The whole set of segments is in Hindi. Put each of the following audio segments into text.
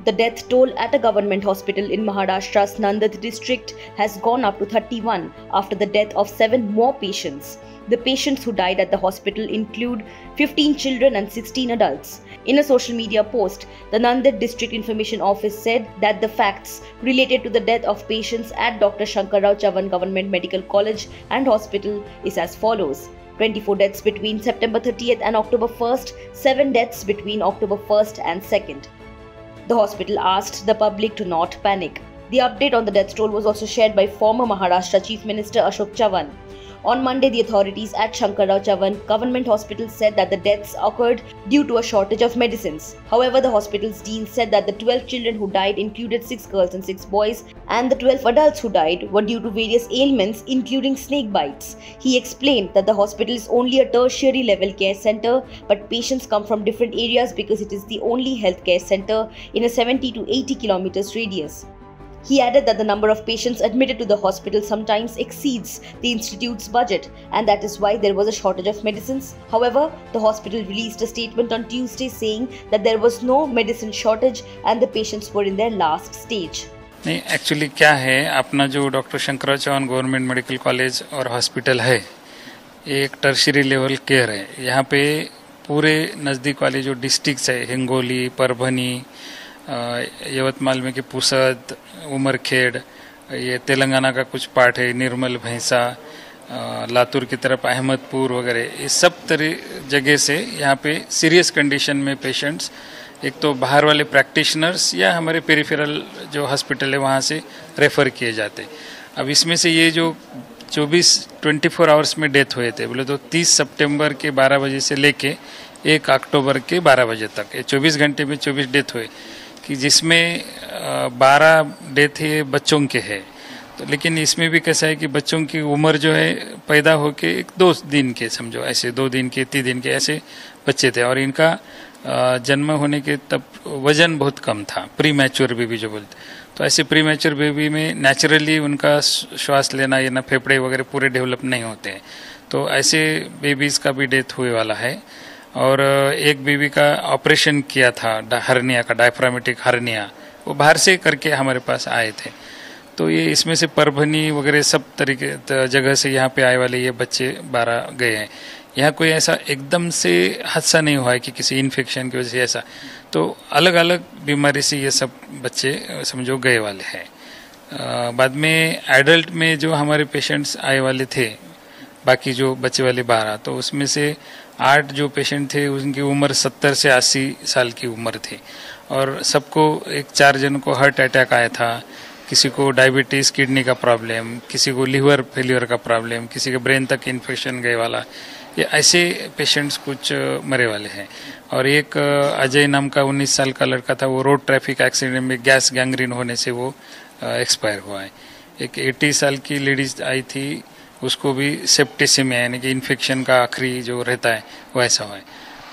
The death toll at a government hospital in Maharashtra's Nanded district has gone up to 31 after the death of 7 more patients. The patients who died at the hospital include 15 children and 16 adults. In a social media post, the Nanded District Information Office said that the facts related to the death of patients at Dr. Shankarrao Chavan Government Medical College and Hospital is as follows. 24 deaths between September 30th and October 1st, 7 deaths between October 1st and 2nd. The hospital asked the public to not panic. The update on the death toll was also shared by former Maharashtra Chief Minister Ashok Chavan. On Monday, the authorities at Shankarrao Chavan Government Hospital said that the deaths occurred due to a shortage of medicines. However, the hospital's dean said that the 12 children who died included 6 girls and 6 boys, and the 12 adults who died were due to various ailments including snake bites. He explained that the hospital is only a tertiary level care center, but patients come from different areas because it is the only healthcare center in a 70 to 80 kilometers radius. He added that the number of patients admitted to the hospital sometimes exceeds the institute's budget, and that is why there was a shortage of medicines. However, the hospital released a statement on Tuesday saying that there was no medicine shortage and the patients were in their last stage. नहीं, एक्चुअली क्या है, अपना जो doctor Shankarrao Chauhan government medical college और हॉस्पिटल है, ये एक टर्शियरी लेवल केयर है. यहाँ पे पूरे नज़दीक वाले जो डिस्ट्रिक्ट्स है, हिंगोली, परभनी, यवतमाल में के पुसद, उमरखेड़, ये तेलंगाना का कुछ पार्ट है, निर्मल, भैंसा, लातूर की तरफ अहमदपुर वगैरह, ये सब तरह जगह से यहाँ पे सीरियस कंडीशन में पेशेंट्स एक तो बाहर वाले प्रैक्टिशनर्स या हमारे पेरिफेरल जो हॉस्पिटल है वहाँ से रेफ़र किए जाते. अब इसमें से ये जो 24 आवर्स में डेथ हुए थे, बोले तो 30 सितंबर के 12 बजे से लेके 1 अक्टूबर के 12 बजे तक, ये 24 घंटे में 24 डेथ हुए, कि जिसमें 12 डेथ ये बच्चों के हैं. तो लेकिन इसमें भी कैसा है कि बच्चों की उम्र जो है पैदा होके 2 दिन के, समझो ऐसे 2 दिन के, 3 दिन के ऐसे बच्चे थे, और इनका जन्म होने के तब वजन बहुत कम था, प्री मैच्योर बेबी जो बोलते. तो ऐसे प्री मैच्योर बेबी में नेचुरली उनका श्वास लेना या ना फेफड़े वगैरह पूरे डेवलप नहीं होते हैं. तो ऐसे बेबीज़ का भी डेथ हुए वाला है. और एक बेबी का ऑपरेशन किया था हर्निया का, डायफ्रामेटिक हर्निया, वो बाहर से करके हमारे पास आए थे. तो ये इसमें से परभनी वगैरह सब तरीके जगह से यहाँ पे आए वाले ये बच्चे 12 गए हैं. यहाँ कोई ऐसा एकदम से हादसा नहीं हुआ है कि किसी इन्फेक्शन की वजह से ऐसा. तो अलग अलग बीमारी से ये सब बच्चे समझो गए वाले हैं. बाद में एडल्ट में जो हमारे पेशेंट्स आए वाले थे, बाकी जो बच्चे वाले 12, तो उसमें से 8 जो पेशेंट थे उनकी उम्र 70 से 80 साल की उम्र थी, और सबको 4 जन को हार्ट अटैक आया था, किसी को डायबिटीज़, किडनी का प्रॉब्लम, किसी को लीवर फेलियर का प्रॉब्लम, किसी के ब्रेन तक इन्फेक्शन गए वाला, ये ऐसे पेशेंट्स कुछ मरे वाले हैं. और एक अजय नाम का 19 साल का लड़का था, वो रोड ट्रैफिक एक्सीडेंट में गैस गैंग्रीन होने से वो एक्सपायर हुआ है. एक 80 साल की लेडीज आई थी, उसको भी सेप्टिसिमिया यानी कि इन्फेक्शन का आखिरी जो रहता है वैसा हुआ है.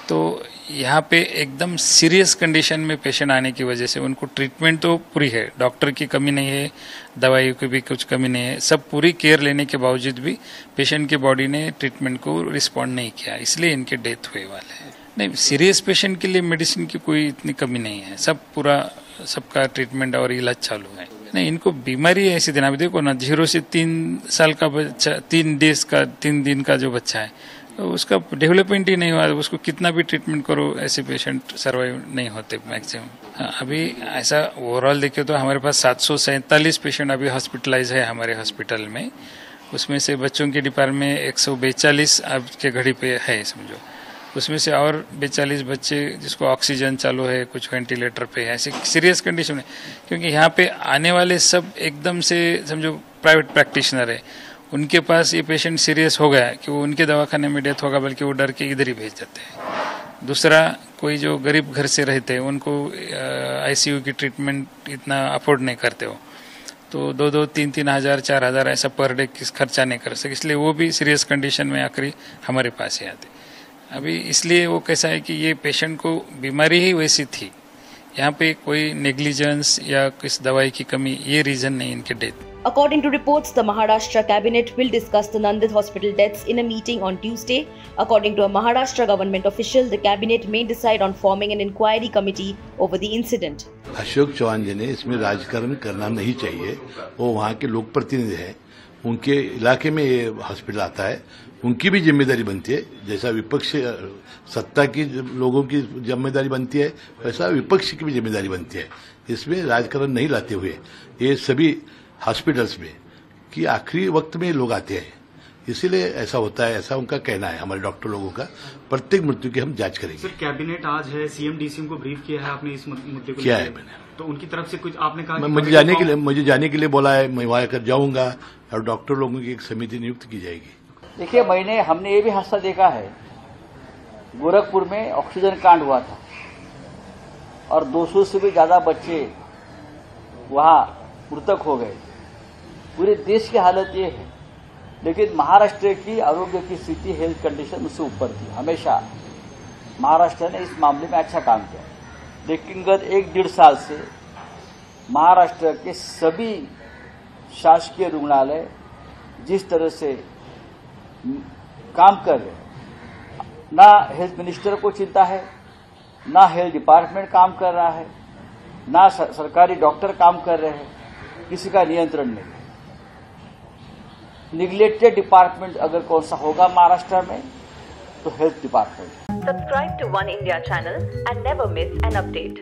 तो यहाँ पे एकदम सीरियस कंडीशन में पेशेंट आने की वजह से उनको ट्रीटमेंट तो पूरी है, डॉक्टर की कमी नहीं है, दवाइयों की भी कुछ कमी नहीं है, सब पूरी केयर लेने के बावजूद भी पेशेंट की बॉडी ने ट्रीटमेंट को रिस्पॉन्ड नहीं किया, इसलिए इनके डेथ हुए वाले हैं. नहीं, सीरियस पेशेंट के लिए मेडिसिन की कोई इतनी कमी नहीं है, सब पूरा सबका ट्रीटमेंट और इलाज चालू है. नहीं, इनको बीमारी ऐसी देना, अभी देखो ना, 0 से 3 साल का बच्चा, 3 दिन का जो बच्चा है, तो उसका डेवलपमेंट ही नहीं हुआ, उसको कितना भी ट्रीटमेंट करो ऐसे पेशेंट सर्वाइव नहीं होते मैक्सिमम. अभी ऐसा ओवरऑल देखे तो हमारे पास 747 पेशेंट अभी हॉस्पिटलाइज है हमारे हॉस्पिटल में. उसमें से बच्चों के डिपार्टमेंट में 142 अब के घड़ी पे है समझो. उसमें से और 42 बच्चे जिसको ऑक्सीजन चालू है, कुछ वेंटिलेटर पे है, ऐसे सीरियस कंडीशन है. क्योंकि यहाँ पे आने वाले सब एकदम से समझो प्राइवेट प्रैक्टिशनर है, उनके पास ये पेशेंट सीरियस हो गया कि वो उनके दवाखाने में डेथ होगा, बल्कि वो डर के इधर ही भेज देते हैं. दूसरा, कोई जो गरीब घर से रहते हैं उनको आईसीयू की ट्रीटमेंट इतना अफोर्ड नहीं करते हो, तो 2-2, 3-3 हज़ार, 4 हज़ार ऐसा पर डे खर्चा नहीं कर सकते, इसलिए वो भी सीरियस कंडीशन में आखिरी हमारे पास ही आते. अभी इसलिए वो कैसा है कि ये पेशेंट को बीमारी ही वैसी थी, यहाँ पे कोई नेग्लिजेंस या किस दवाई की कमी, ये रीजन नहीं इनके death. According to reports, the Maharashtra cabinet will discuss the Nanded hospital deaths in a meeting on Tuesday. According to a Maharashtra government official, the cabinet may decide on forming an inquiry committee over the incident. Ashok Chauhan ji ने इसमें राजकारण करना नहीं चाहिए। वो वहाँ के लोक प्रतिनिधि हैं, उनके इलाके में ये हॉस्पिटल आता है, उनकी भी जिम्मेदारी बनती है। जैसा विपक्ष सत्ता की लोगों की जिम्मेदारी बनती है, वैसा विपक्ष की भी जिम्मेदारी बनती है। इसमें राजकारण नहीं लाते हुए ये सभी हॉस्पिटल्स में कि आखिरी वक्त में लोग आते हैं, इसीलिए ऐसा होता है, ऐसा उनका कहना है। हमारे डॉक्टर लोगों का प्रत्येक मृत्यु की हम जांच करेंगे। सर, कैबिनेट आज है, सीएम डीसीएम को ब्रीफ किया है आपने इस मुद्दे को? किया है मैंने, तो उनकी तरफ से कुछ आपने कहा? मुझे जाने के लिए बोला है, मैं वहां कर जाऊंगा और डॉक्टर लोगों की एक समिति नियुक्त की जाएगी। देखिए, हमने ये भी हादसा देखा है, गोरखपुर में ऑक्सीजन कांड हुआ था और 200 से भी ज्यादा बच्चे वहां मृतक हो गए। पूरे देश की हालत ये है, लेकिन महाराष्ट्र की आरोग्य की स्थिति, हेल्थ कंडीशन उससे ऊपर थी। हमेशा महाराष्ट्र ने इस मामले में अच्छा काम किया, लेकिन गत 1-1.5 साल से महाराष्ट्र के सभी शासकीय रुग्णालय जिस तरह से काम कर रहे हैं, ना हेल्थ मिनिस्टर को चिंता है, ना हेल्थ डिपार्टमेंट काम कर रहा है, ना सरकारी डॉक्टर काम कर रहे हैं, किसी का नियंत्रण नहीं। निगलेक्टेड डिपार्टमेंट अगर कौन सा होगा महाराष्ट्र में, तो health department. Subscribe to One India channel and never miss an update.